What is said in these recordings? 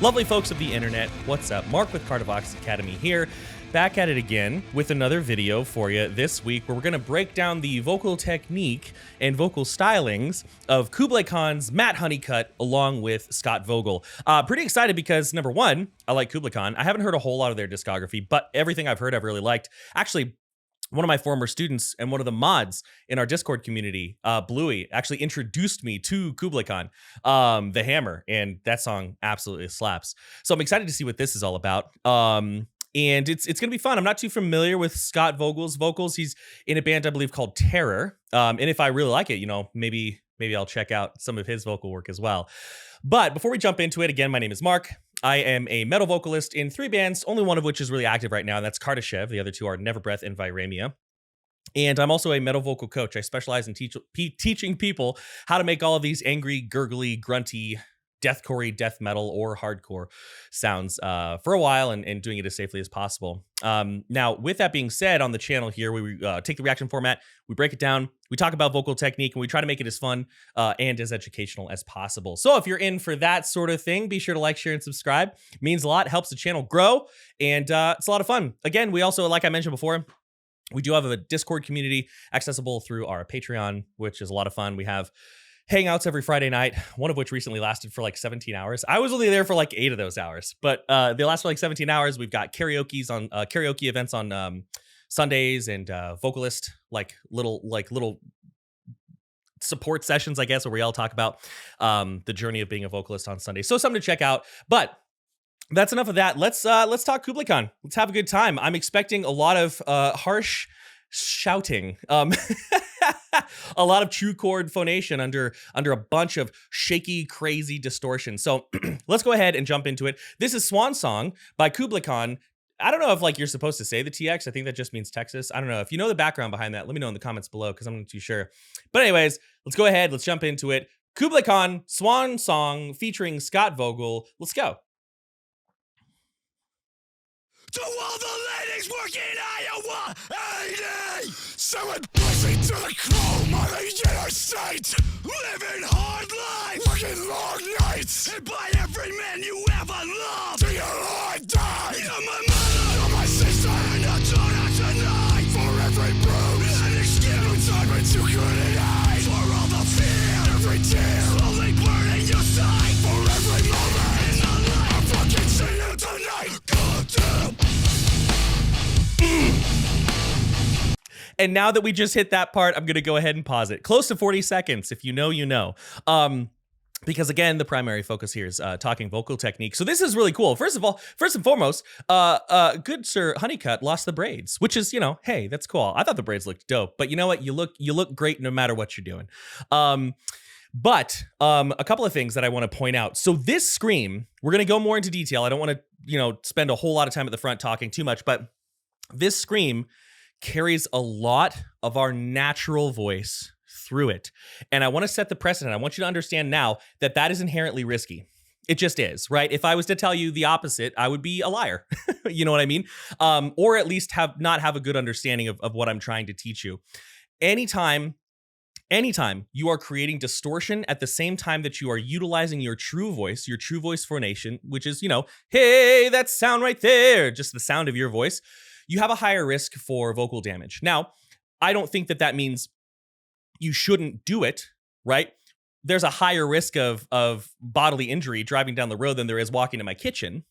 Lovely folks of the internet, what's up? Mark with Cardivox Academy here, back at it again with another video for you this week where we're going to break down the vocal technique and vocal stylings of Kublai Khan's Matt Honeycutt along with Scott Vogel. Pretty excited because, number one, I like Kublai Khan. I haven't heard a whole lot of their discography, but everything I've heard I've really liked. Actually, one of my former students and one of the mods in our Discord community, Bluey, actually introduced me to Kublai Khan, The Hammer, and that song absolutely slaps. So I'm excited to see what this is all about. And it's going to be fun. I'm not too familiar with Scott Vogel's vocals. He's in a band, I believe, called Terror. And if I really like it, you know, maybe I'll check out some of his vocal work as well. But before we jump into it, again, my name is Mark. I am a metal vocalist in 3 bands, only one of which is really active right now, and that's Kardashev. The other 2 are Never Breath and Viramia. And I'm also a metal vocal coach. I specialize in teaching people how to make all of these angry, gurgly, grunty, deathcore, death metal, or hardcore sounds for a while and doing it as safely as possible. Now, with that being said, on the channel here, we take the reaction format, we break it down, we talk about vocal technique, and we try to make it as fun and as educational as possible. So if you're in for that sort of thing, be sure to like, share, and subscribe. It means a lot, helps the channel grow, and it's a lot of fun. Again, we also, like I mentioned before, we do have a Discord community accessible through our Patreon, which is a lot of fun. We have hangouts every Friday night, one of which recently lasted for like 17 hours. I was only there for like 8 of those hours, but they last for like 17 hours. We've got karaoke events on Sundays and vocalist little support sessions, I guess, where we all talk about the journey of being a vocalist on Sunday. So something to check out. But that's enough of that. Let's talk Kublai Khan. Let's have a good time. I'm expecting a lot of harsh shouting. A lot of true chord phonation under a bunch of shaky, crazy distortion. So let's go ahead and jump into it. This is Swan Song by Kublai Khan. I don't know if like you're supposed to say the TX. I think that just means Texas. I don't know. If you know the background behind that, let me know in the comments below because I'm not too sure. But anyways, let's go ahead. Let's jump into it. Kublai Khan, Swan Song featuring Scott Vogel. Let's go. To all the ladies working Iowa 80, selling pussy to the chrome on the interstate, living hard life, working long nights, and by every man you ever loved, till your heart dies. You're my mother, you're my sister, and a daughter tonight. For every bruise, an excuse, I've been too good at eyes. For all the fear, every tear, slowly burning your sight. For every moment in the light, I'm fucking seeing you tonight. Goddamn. And now that we just hit that part, I'm going to go ahead and pause it. Close to 40 seconds. If you know, you know. Because again, the primary focus here is talking vocal technique. So this is really cool. First and foremost, good Sir Honeycutt lost the braids, which is, you know, hey, that's cool. I thought the braids looked dope, but you know what? You look great no matter what you're doing. But a couple of things that I want to point out. So this scream, we're going to go more into detail. I don't want to, you know, spend a whole lot of time at the front talking too much, but this scream carries a lot of our natural voice through it. And I want to set the precedent. I want you to understand now that that is inherently risky. It just is, right? If I was to tell you the opposite, I would be a liar. You know what I mean? Or at least not have a good understanding of what I'm trying to teach you. Anytime you are creating distortion at the same time that you are utilizing your true voice phonation, which is, you know, hey, that sound right there, just the sound of your voice, you have a higher risk for vocal damage. Now, I don't think that means you shouldn't do it, right? There's a higher risk of bodily injury driving down the road than there is walking to my kitchen.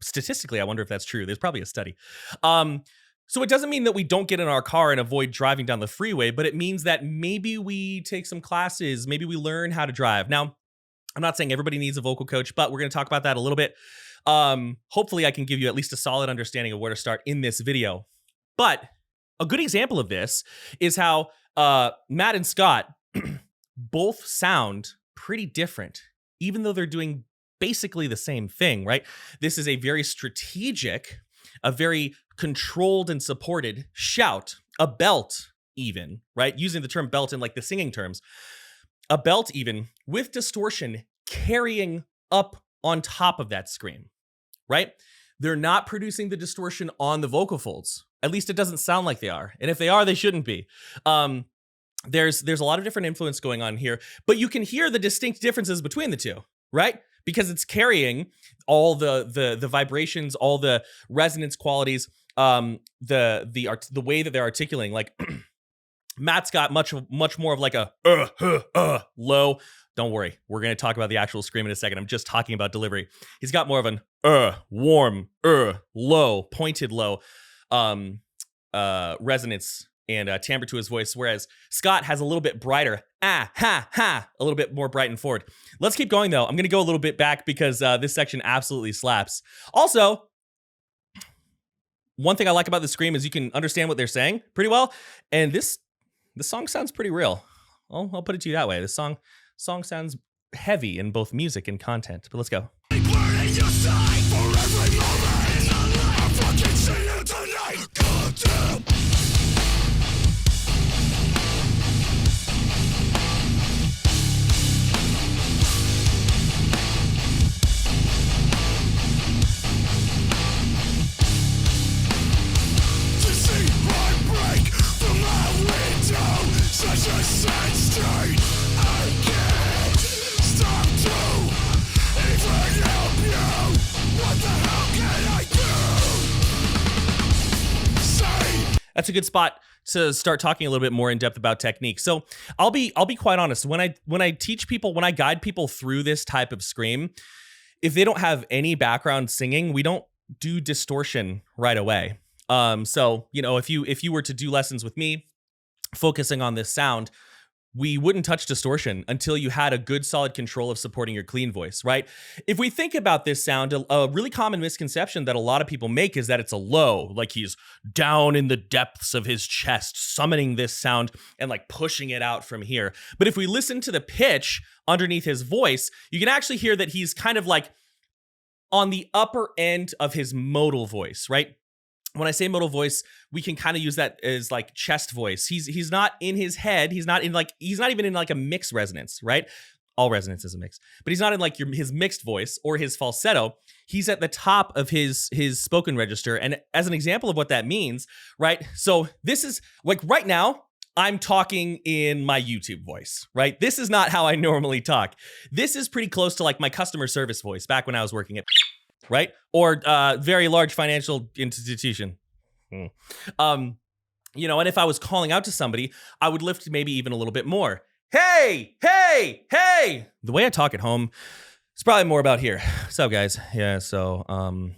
Statistically, I wonder if that's true. There's probably a study. So it doesn't mean that we don't get in our car and avoid driving down the freeway, but it means that maybe we take some classes, maybe we learn how to drive. Now, I'm not saying everybody needs a vocal coach, but we're going to talk about that a little bit. Hopefully I can give you at least a solid understanding of where to start in this video. But a good example of this is how Matt and Scott both sound pretty different, even though they're doing basically the same thing, right? This is a very strategic, a very controlled and supported shout, a belt even, right? Using the term belt in like the singing terms, a belt even with distortion carrying up on top of that scream, right? They're not producing the distortion on the vocal folds. At least it doesn't sound like they are. And if they are, they shouldn't be. There's a lot of different influence going on here, but you can hear the distinct differences between the two, right? because it's carrying all the vibrations, all the resonance qualities, the way that they're articulating. Like Matt's got much more of like a low. Don't worry, we're going to talk about the actual scream in a second. I'm just talking about delivery. He's got more of an warm, low, pointed low resonance and timbre to his voice, whereas Scott has a little bit brighter, a little bit more bright and forward. Let's keep going though. I'm going to go a little bit back because this section absolutely slaps. Also, one thing I like about the scream is you can understand what they're saying pretty well, and this song sounds pretty real. I'll put it to you that way. This song sounds heavy in both music and content, but let's go. Burning your side for every moment. I fucking see you tonight. Goddamn. To see my break from my window, such a sad state. I can't stop to even help you. What the hell can I do? Say. That's a good spot to start talking a little bit more in depth about technique. So I'll be quite honest. When I teach people, when I guide people through this type of scream, if they don't have any background singing, we don't do distortion right away. So if you were to do lessons with me, focusing on this sound, we wouldn't touch distortion until you had a good solid control of supporting your clean voice, right? If we think about this sound, a really common misconception that a lot of people make is that it's a low, like he's down in the depths of his chest, summoning this sound and like pushing it out from here. But if we listen to the pitch underneath his voice, you can actually hear that he's kind of like on the upper end of his modal voice, right? When I say modal voice, we can kind of use that as like chest voice. He's not in his head. He's not even in like a mixed resonance, right? All resonance is a mix, but he's not in like his mixed voice or his falsetto. He's at the top of his spoken register. And as an example of what that means, right? So this is like right now, I'm talking in my YouTube voice, right? This is not how I normally talk. This is pretty close to like my customer service voice back when I was working at, right? Or very large financial institution. And if I was calling out to somebody, I would lift maybe even a little bit more. Hey, hey, hey. The way I talk at home, it's probably more about here. What's up, guys? Yeah, so I'm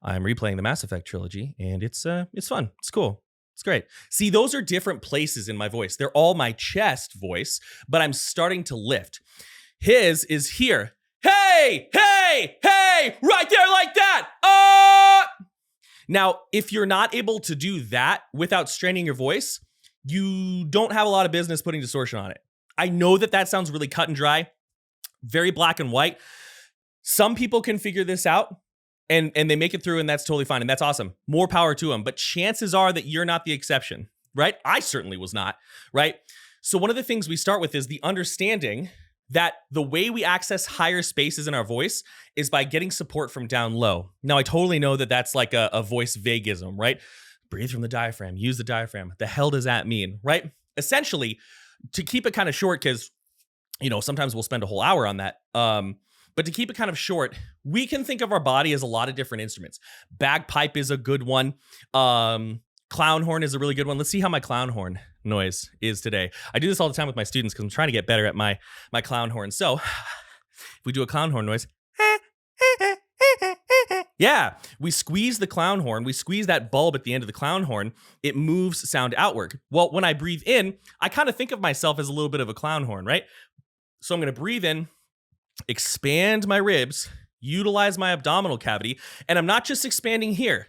replaying the Mass Effect trilogy, and it's fun. It's cool. It's great. See, those are different places in my voice. They're all my chest voice, but I'm starting to lift. His is here. Hey, hey, hey, right there like that. Now, if you're not able to do that without straining your voice, you don't have a lot of business putting distortion on it. I know that sounds really cut and dry, very black and white. Some people can figure this out and they make it through, and that's totally fine. And that's awesome. More power to them. But chances are that you're not the exception, right? I certainly was not, right? So one of the things we start with is the understanding that the way we access higher spaces in our voice is by getting support from down low. Now, I totally know that that's like a voice vagism, right? Breathe from the diaphragm, use the diaphragm. The hell does that mean, right? Essentially, to keep it kind of short, because, sometimes we'll spend a whole hour on that. But to keep it kind of short, we can think of our body as a lot of different instruments. Bagpipe is a good one. Clown horn is a really good one. Let's see how my clown horn noise is today. I do this all the time with my students because I'm trying to get better at my clown horn. So if we do a clown horn noise, yeah, we squeeze the clown horn. We squeeze that bulb at the end of the clown horn. It moves sound outward. Well, when I breathe in, I kind of think of myself as a little bit of a clown horn, right? So I'm going to breathe in, expand my ribs, utilize my abdominal cavity, and I'm not just expanding here,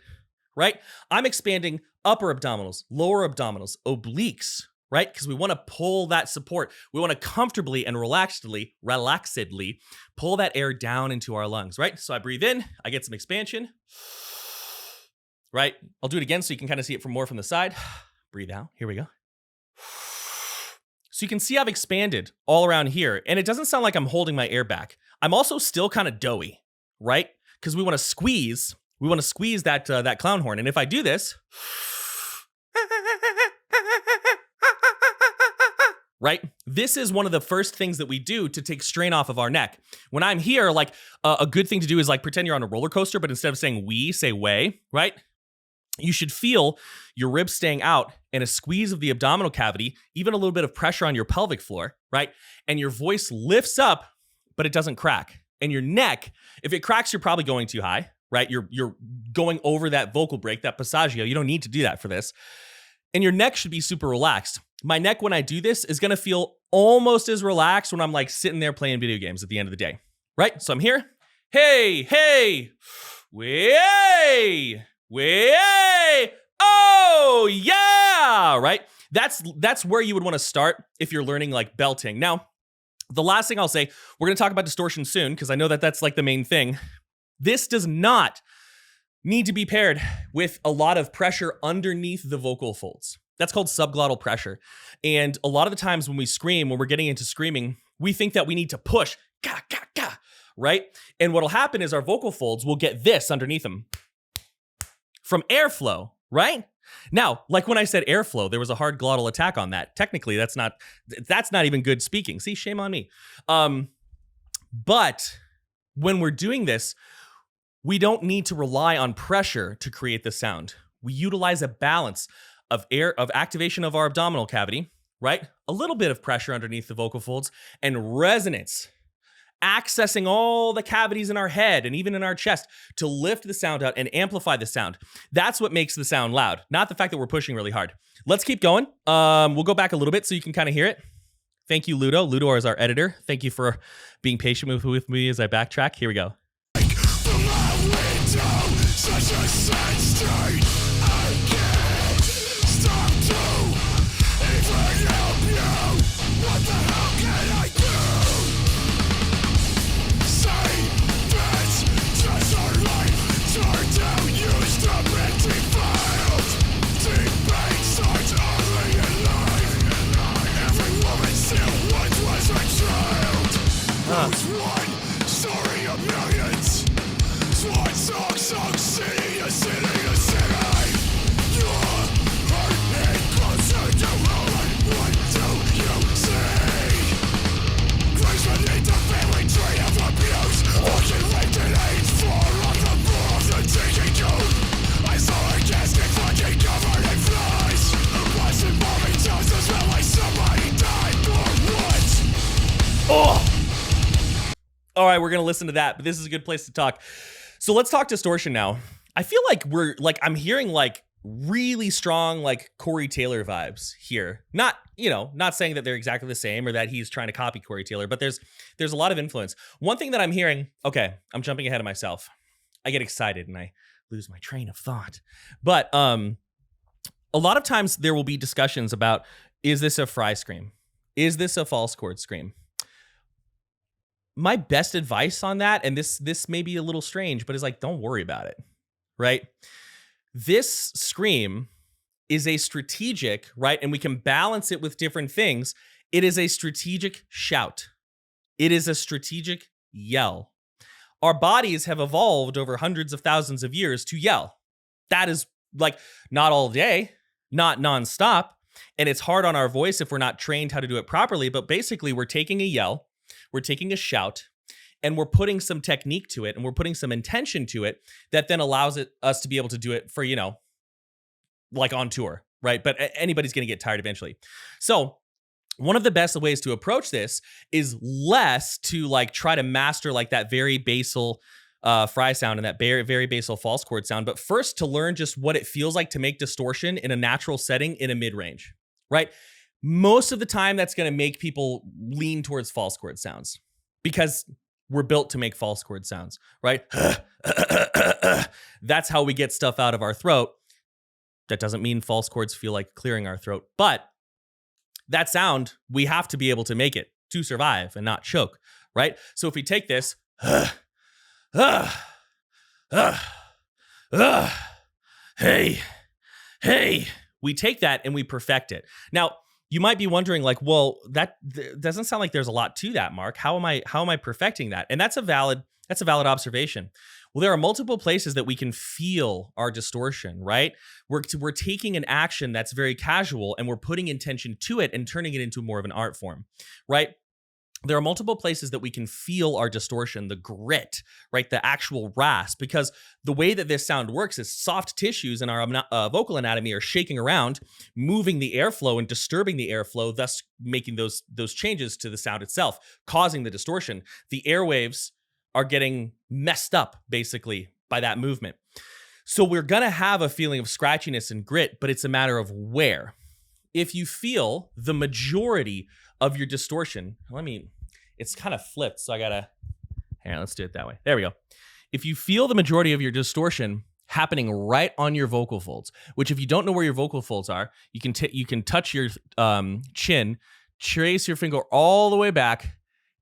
right? I'm expanding upper abdominals, lower abdominals, obliques, right? Because we want to pull that support. We want to comfortably and relaxedly pull that air down into our lungs, right? So I breathe in, I get some expansion, right? I'll do it again so you can kind of see it from the side. Breathe out. Here we go. So you can see I've expanded all around here, and it doesn't sound like I'm holding my air back. I'm also still kind of doughy, right? Because we want to squeeze that clown horn. And if I do this, right? This is one of the first things that we do to take strain off of our neck. When I'm here, like a good thing to do is like pretend you're on a roller coaster, but instead of saying we, say way, right? You should feel your ribs staying out and a squeeze of the abdominal cavity, even a little bit of pressure on your pelvic floor, right? And your voice lifts up, but it doesn't crack. And your neck, if it cracks, you're probably going too high, right? You're going over that vocal break, that passaggio. You don't need to do that for this. And your neck should be super relaxed. My neck, when I do this, is gonna feel almost as relaxed when I'm like sitting there playing video games at the end of the day, right? So I'm here. Hey, way, oh yeah, right? That's where you would wanna start if you're learning like belting. Now, the last thing I'll say, we're gonna talk about distortion soon, because I know that that's like the main thing. This does not need to be paired with a lot of pressure underneath the vocal folds. That's called subglottal pressure. And a lot of the times when we scream, when we're getting into screaming, we think that we need to push, ga, ga, ga, right? And what'll happen is our vocal folds will get this underneath them from airflow, right? Now, like when I said airflow, there was a hard glottal attack on that. Technically, that's not even good speaking. See, shame on me. But when we're doing this, we don't need to rely on pressure to create the sound. We utilize a balance of activation of our abdominal cavity, right? A little bit of pressure underneath the vocal folds and resonance, accessing all the cavities in our head and even in our chest to lift the sound out and amplify the sound. That's what makes the sound loud, not the fact that we're pushing really hard. Let's keep going. We'll go back a little bit so you can kind of hear it. Thank you, Ludo. Ludo is our editor. Thank you for being patient with me as I backtrack. Here we go. From my window, such a sad state. I can't stop to even help you. What the hell can I do? Say bitch, just our life turned out used up empty files. Deep pain starts early in life. Every woman still once was a child. Who's one story of millions? Swan Song, song, city to city to city. Your heart ain't closer to home. What do you see? Grace beneath the family tree of abuse. Walking raped and AIDS for on the floor of the taking tube. I saw a casket fucking covered in flies. A plastic bombing tells us smell like somebody died or what? Oh! All right, we're gonna listen to that, but this is a good place to talk. So let's talk distortion now. I feel like I'm hearing like really strong like Corey Taylor vibes here. Not saying that they're exactly the same or that he's trying to copy Corey Taylor, but there's a lot of influence. One thing that I'm hearing, okay, I'm jumping ahead of myself. I get excited and I lose my train of thought. But a lot of times there will be discussions about, is this a fry scream? Is this a false chord scream? My best advice on that, and this may be a little strange, but it's like, don't worry about it, right? This scream is a strategic, right? And we can balance it with different things. It is a strategic shout. It is a strategic yell. Our bodies have evolved over hundreds of thousands of years to yell. That is like not all day, not nonstop. And it's hard on our voice if we're not trained how to do it properly. But basically, we're taking a yell, we're taking a shout, and we're putting some technique to it, and we're putting some intention to it that then allows us to be able to do it for, like on tour, right? But anybody's going to get tired eventually. So one of the best ways to approach this is less to like try to master like that very basal fry sound and that very basal false chord sound, but first to learn just what it feels like to make distortion in a natural setting in a mid-range, right? Most of the time, that's going to make people lean towards false chord sounds because we're built to make false chord sounds, right? That's how we get stuff out of our throat. That doesn't mean false chords feel like clearing our throat, but that sound, we have to be able to make it to survive and not choke, right? So if we take this, hey, we take that and we perfect it. Now, you might be wondering like, well, that doesn't sound like there's a lot to that, Mark. How am I perfecting that? And that's a valid observation. Well, there are multiple places that we can feel our distortion, right? We're taking an action that's very casual and we're putting intention to it and turning it into more of an art form, right? There are multiple places that we can feel our distortion, the grit, right? The actual rasp, because the way that this sound works is soft tissues in our vocal anatomy are shaking around, moving the airflow and disturbing the airflow, thus making those changes to the sound itself, causing the distortion. The airwaves are getting messed up, basically, by that movement. So we're gonna have a feeling of scratchiness and grit, but it's a matter of where. If you feel the majority of your distortion, it's kind of flipped, so let's do it that way. There we go. If you feel the majority of your distortion happening right on your vocal folds, which if you don't know where your vocal folds are, you can touch your chin, trace your finger all the way back,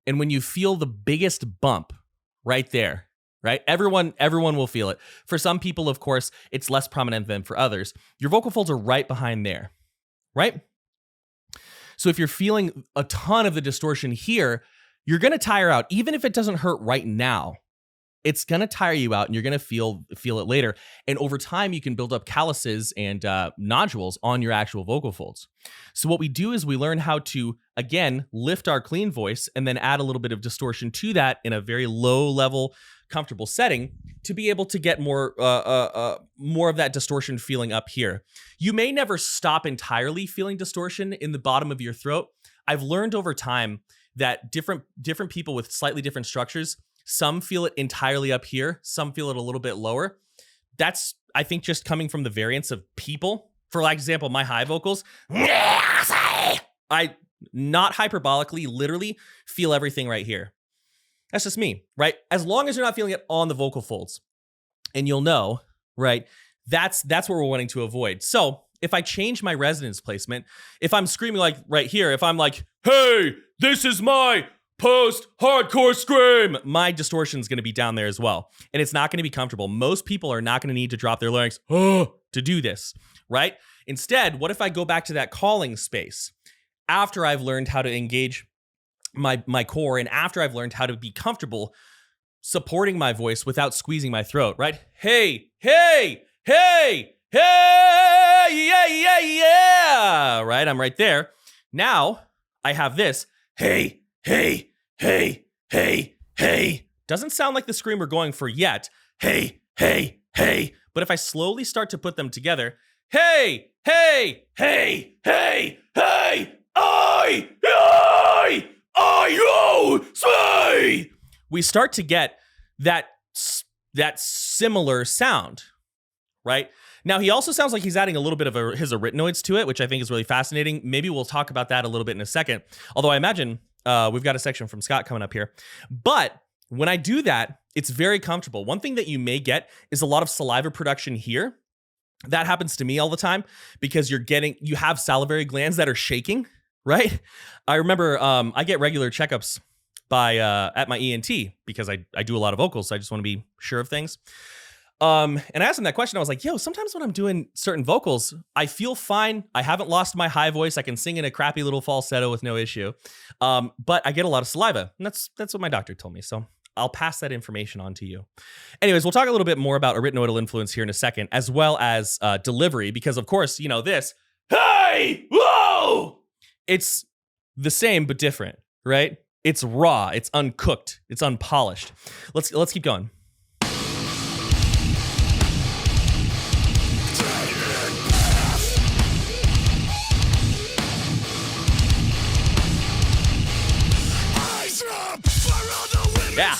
and when you feel the biggest bump right there, right? Everyone will feel it. For some people, of course, it's less prominent than for others. Your vocal folds are right behind there, right? So if you're feeling a ton of the distortion here, you're going to tire out. Even if it doesn't hurt right now, it's going to tire you out and you're going to feel it later. And over time, you can build up calluses and nodules on your actual vocal folds. So what we do is we learn how to, again, lift our clean voice and then add a little bit of distortion to that in a very low level, comfortable setting to be able to get more of that distortion feeling up here. You may never stop entirely feeling distortion in the bottom of your throat. I've learned over time that different people with slightly different structures, some feel it entirely up here, some feel it a little bit lower. That's, I think, just coming from the variance of people. For like example, my high vocals, I not hyperbolically, literally feel everything right here. That's just me, right? As long as you're not feeling it on the vocal folds, and you'll know, right? That's what we're wanting to avoid. So if I change my resonance placement, if I'm screaming like right here, if I'm like, hey, this is my post-hardcore scream, my distortion is going to be down there as well. And it's not going to be comfortable. Most people are not going to need to drop their larynx to do this, right? Instead, what if I go back to that calling space after I've learned how to engage my core and after I've learned how to be comfortable supporting my voice without squeezing my throat, right? Hey, hey, hey, hey, yeah, yeah, yeah, right? I'm right there. Now I have this, hey, hey, hey, hey, hey. Doesn't sound like the scream we're going for yet. Hey, hey, hey. But if I slowly start to put them together, hey, hey, hey, hey, hey, say, we start to get that similar sound, right? Now, he also sounds like he's adding a little bit of his arytenoids to it, which I think is really fascinating. Maybe we'll talk about that a little bit in a second. Although I imagine we've got a section from Scott coming up here. But when I do that, it's very comfortable. One thing that you may get is a lot of saliva production here. That happens to me all the time because you have salivary glands that are shaking, right? I remember I get regular checkups at my ENT because I do a lot of vocals, so I just want to be sure of things. And I asked him that question. I was like, yo, sometimes when I'm doing certain vocals, I feel fine. I haven't lost my high voice. I can sing in a crappy little falsetto with no issue. But I get a lot of saliva. And that's what my doctor told me. So I'll pass that information on to you. Anyways, we'll talk a little bit more about arytenoidal influence here in a second, as well as delivery, because of course, this, hey, whoa, it's the same, but different, right? It's raw, it's uncooked, it's unpolished. Let's keep going. Yeah.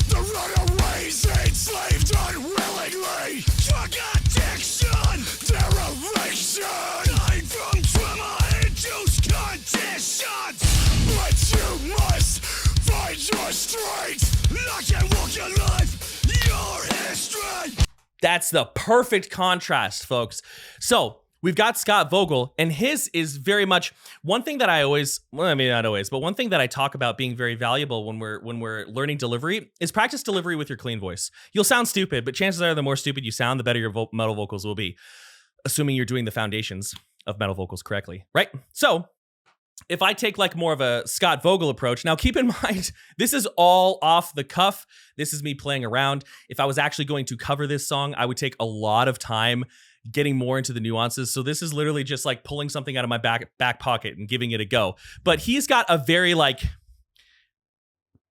The runaways enslaved unwillingly. Drug addiction, dereliction, dying from trauma-induced conditions. But you must find your strength. I can walk your life, your history. That's the perfect contrast, folks. So we've got Scott Vogel, and his is very much one thing that one thing that I talk about being very valuable when we're learning delivery is practice delivery with your clean voice. You'll sound stupid, but chances are the more stupid you sound, the better your metal vocals will be, assuming you're doing the foundations. of metal vocals correctly, right? So if I take like more of a Scott Vogel approach, now keep in mind, this is all off the cuff. This is me playing around. If I was actually going to cover this song, I would take a lot of time getting more into the nuances. So this is literally just like pulling something out of my back pocket and giving it a go. But he's got a very like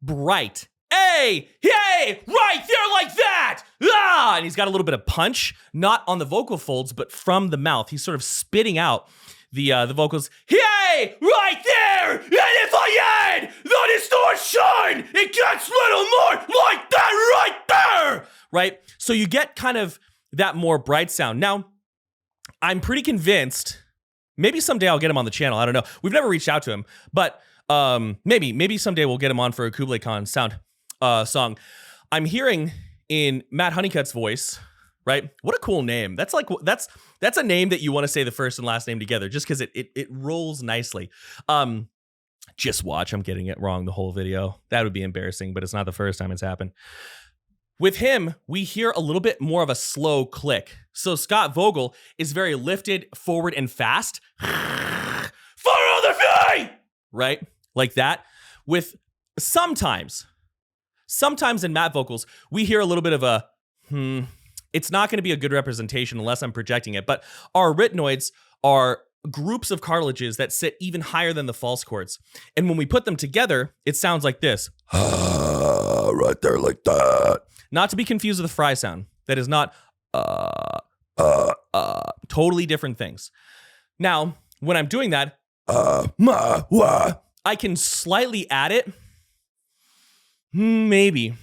bright, hey, right there like that. Ah! And he's got a little bit of punch, not on the vocal folds, but from the mouth. He's sort of spitting out the vocals, hey, right there, and if I add the distortion, it gets a little more like that right there, right? So you get kind of that more bright sound. Now, I'm pretty convinced, maybe someday I'll get him on the channel, I don't know. We've never reached out to him, but maybe someday we'll get him on for a Kublai Khan sound song. I'm hearing in Matt Honeycutt's voice, right? What a cool name. That's like, that's a name that you want to say the first and last name together just because it rolls nicely. Just watch, I'm getting it wrong the whole video. That would be embarrassing, but it's not the first time it's happened. With him, we hear a little bit more of a slow click. So Scott Vogel is very lifted, forward, and fast. Follow the fly! Right? Like that. With sometimes in Matt vocals, we hear a little bit of a It's not going to be a good representation unless I'm projecting it, but our arytenoids are groups of cartilages that sit even higher than the false chords. And when we put them together, it sounds like this. Right there like that. Not to be confused with the fry sound. That is not totally different things. Now, when I'm doing that, I can slightly add it. Maybe.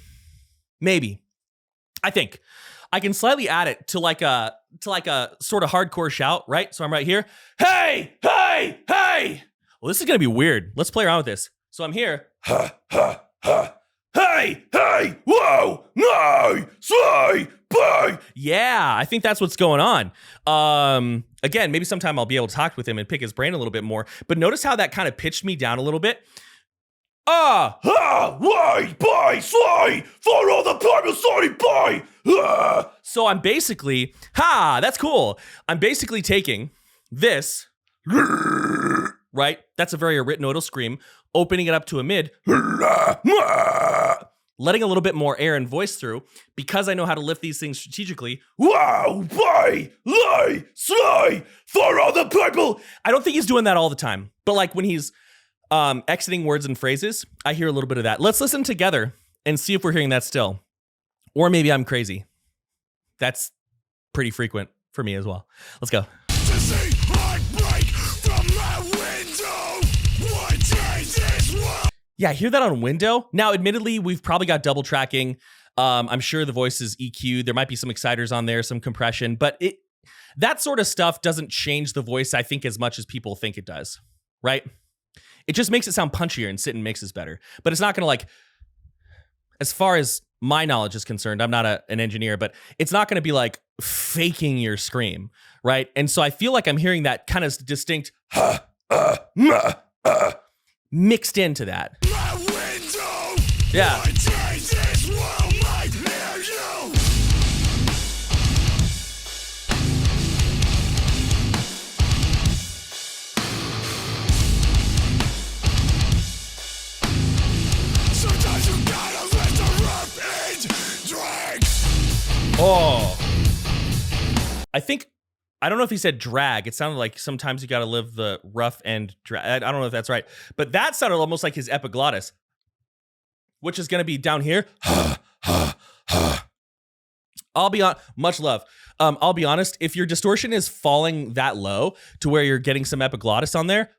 I think I can slightly add it to like a sort of hardcore shout, right? So I'm right here. Hey! Well, this is gonna be weird. Let's play around with this. So I'm here. Hey! Whoa! No! Say! Bye! Yeah, I think that's what's going on. Again, maybe sometime I'll be able to talk with him and pick his brain a little bit more. But notice how that kind of pitched me down a little bit. Why, bye, slay, for all the Bible sorry, bye. So I'm basically, that's cool. I'm basically taking this, right? That's a very arytenoidal scream, opening it up to a mid, letting a little bit more air and voice through, because I know how to lift these things strategically. Wow, bye, lie, slay, for all the Bible. I don't think he's doing that all the time, but like when he's exiting words and phrases, I hear a little bit of that. Let's listen together and see if we're hearing that still. Or maybe I'm crazy. That's pretty frequent for me as well. Let's go. Yeah, I hear that on window. Now, admittedly, we've probably got double tracking. I'm sure the voice is EQ'd. There might be some exciters on there, some compression, but that sort of stuff doesn't change the voice, I think, as much as people think it does, right? It just makes it sound punchier and sit and mixes better. But it's not going to like, as far as my knowledge is concerned, I'm not an engineer, but it's not going to be like faking your scream, right? And so I feel like I'm hearing that kind of distinct mixed into that. Yeah. Oh, I don't know if he said drag. It sounded like sometimes you got to live the rough end drag. I don't know if that's right, but that sounded almost like his epiglottis, which is going to be down here. I'll be on much love. I'll be honest. If your distortion is falling that low to where you're getting some epiglottis on there,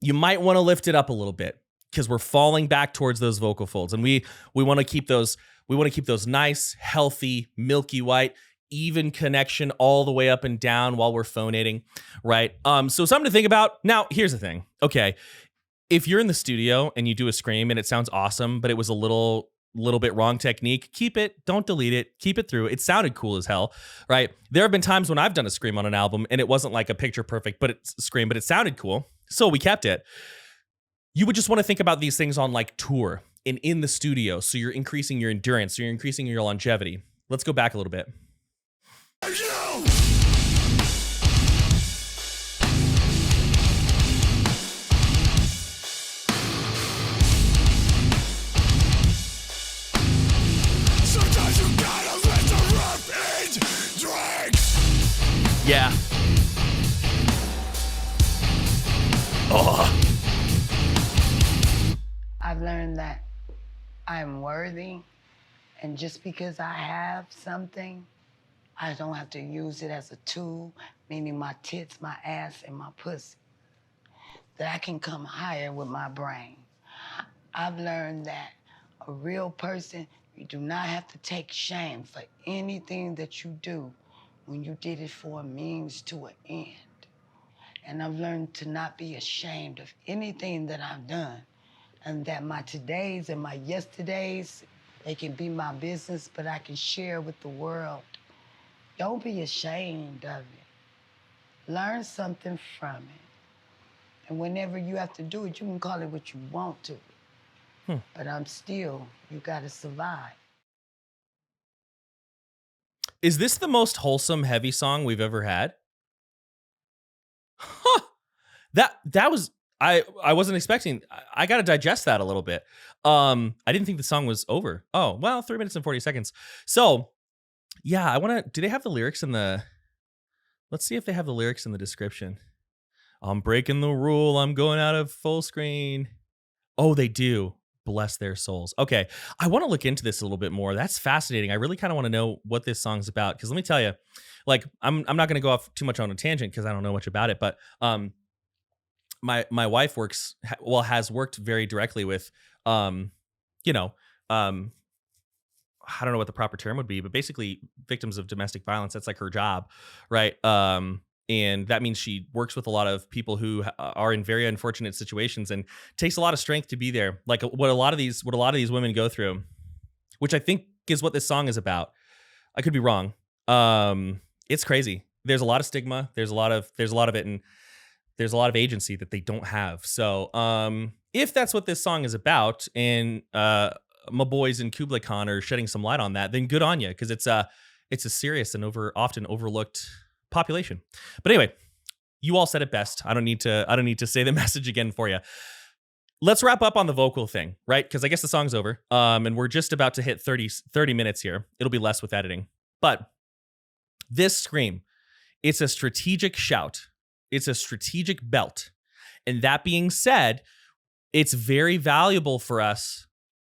you might want to lift it up a little bit because we're falling back towards those vocal folds, and we want to keep those. We want to keep those nice, healthy, milky white, even connection all the way up and down while we're phonating, right? So something to think about. Now, here's the thing. Okay, if you're in the studio and you do a scream and it sounds awesome, but it was a little bit wrong technique, keep it. Don't delete it. Keep it through. It sounded cool as hell, right? There have been times when I've done a scream on an album and it wasn't like a picture perfect, but it's a scream, but it sounded cool, so we kept it. You would just want to think about these things on like tour and in the studio, so you're increasing your endurance, so you're increasing your longevity. Let's go back a little bit. I've learned that I'm worthy, and just because I have something, I don't have to use it as a tool, meaning my tits, my ass, and my pussy. That I can come higher with my brain. I've learned that a real person, you do not have to take shame for anything that you do when you did it for a means to an end. And I've learned to not be ashamed of anything that I've done, and that my todays and my yesterdays, they can be my business, but I can share with the world. Don't be ashamed of it. Learn something from it. And whenever you have to do it, you can call it what you want to. But you gotta survive. Is this the most wholesome heavy song we've ever had? Huh. That was I wasn't expecting. I got to digest that a little bit. I didn't think the song was over. Oh, well, 3 minutes and 40 seconds. So, yeah, I want to, do they have the lyrics in the, let's see if they have the lyrics in the description. I'm breaking the rule. I'm going out of full screen. Oh, they do. Bless their souls. Okay. I want to look into this a little bit more. That's fascinating. I really kind of want to know what this song's about. Because let me tell you, like, I'm not going to go off too much on a tangent because I don't know much about it. But my wife has worked very directly with, you know, I don't know what the proper term would be, but basically victims of domestic violence. That's like her job, right? And that means she works with a lot of people who are in very unfortunate situations, and takes a lot of strength to be there. Like what a lot of these women go through, which I think is what this song is about. I could be wrong. It's crazy. There's a lot of stigma. There's a lot of it, and there's a lot of agency that they don't have. So if that's what this song is about, and my boys in Kublai Khan are shedding some light on that, then good on you, because it's a serious and often overlooked population. But anyway, you all said it best. I don't need to say the message again for you. Let's wrap up on the vocal thing, right? Because I guess the song's over, and we're just about to hit 30 minutes here. It'll be less with editing. But this scream, it's a strategic shout. It's a strategic belt. And that being said, it's very valuable for us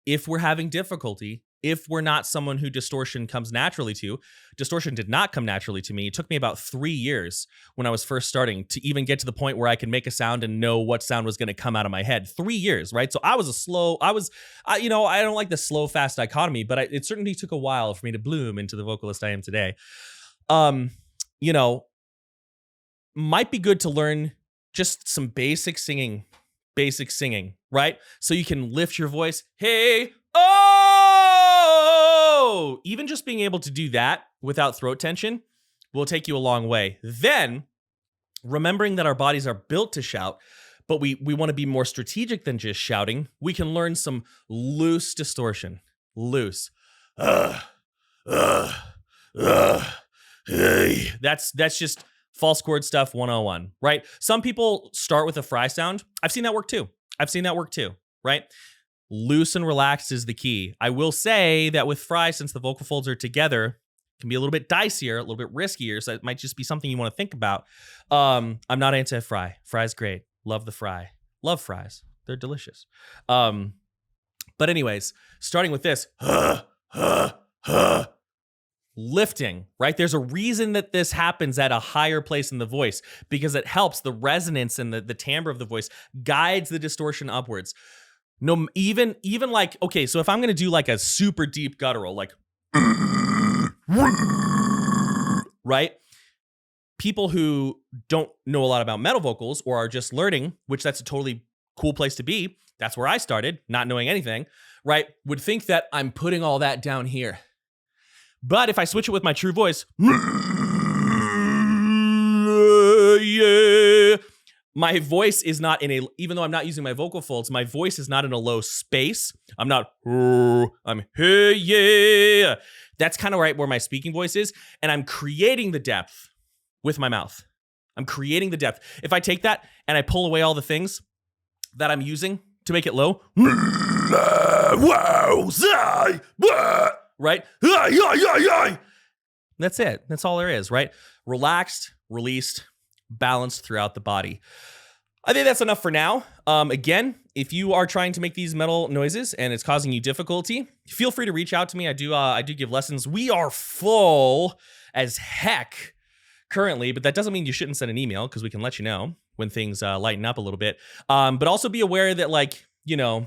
if we're having difficulty, if we're not someone who distortion comes naturally to. Distortion did not come naturally to me. It took me about 3 years when I was first starting to even get to the point where I could make a sound and know what sound was going to come out of my head. 3 years, right? So I don't like the slow, fast dichotomy, but it certainly took a while for me to bloom into the vocalist I am today. Might be good to learn just some basic singing, right? So you can lift your voice. Hey, oh! Even just being able to do that without throat tension will take you a long way. Then, remembering that our bodies are built to shout, but we want to be more strategic than just shouting, we can learn some loose distortion. Loose. Hey. That's just false chord stuff 101, right? Some people start with a fry sound. I've seen that work too, right? Loose and relaxed is the key. I will say that with fry, since the vocal folds are together, it can be a little bit dicier, a little bit riskier, so it might just be something you want to think about. I'm not anti-fry. Fry's great. Love the fry. Love fries. They're delicious. But anyways, starting with this, lifting, right? There's a reason that this happens at a higher place in the voice, because it helps the resonance and the timbre of the voice guides the distortion upwards. No, even like, okay, so if I'm going to do like a super deep guttural, like, right? People who don't know a lot about metal vocals or are just learning, which that's a totally cool place to be. That's where I started, not knowing anything, right? Would think that I'm putting all that down here. But if I switch it with my true voice, yeah, my voice is not in even though I'm not using my vocal folds, my voice is not in a low space. I'm not, I'm, hey, yeah. That's kind of right where my speaking voice is. And I'm creating the depth with my mouth. I'm creating the depth. If I take that and I pull away all the things that I'm using to make it low, right? That's it. That's all there is, right? Relaxed, released, balanced throughout the body. I think that's enough for now. Again, if you are trying to make these metal noises and it's causing you difficulty, feel free to reach out to me. I do give lessons. We are full as heck currently, but that doesn't mean you shouldn't send an email because we can let you know when things lighten up a little bit. But also be aware that, like, you know,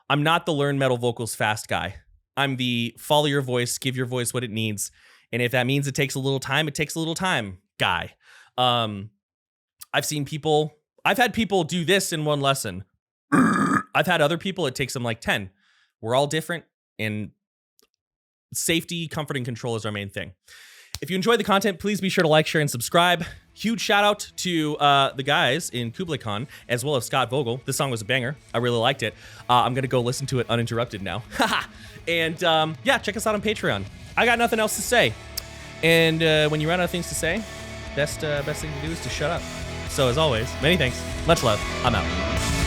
I'm not the learn metal vocals fast guy. I'm the follow your voice, give your voice what it needs. And if that means it takes a little time, it takes a little time guy. I've had people do this in one lesson. I've had other people, it takes them like 10. We're all different, and safety, comfort, and control is our main thing. If you enjoy the content, please be sure to like, share, and subscribe. Huge shout out to the guys in Kublai Khan, as well as Scott Vogel. This song was a banger. I really liked it. I'm going to go listen to it uninterrupted now. And yeah, check us out on Patreon. I got nothing else to say. And when you run out of things to say, best thing to do is to shut up. So as always, many thanks, much love, I'm out.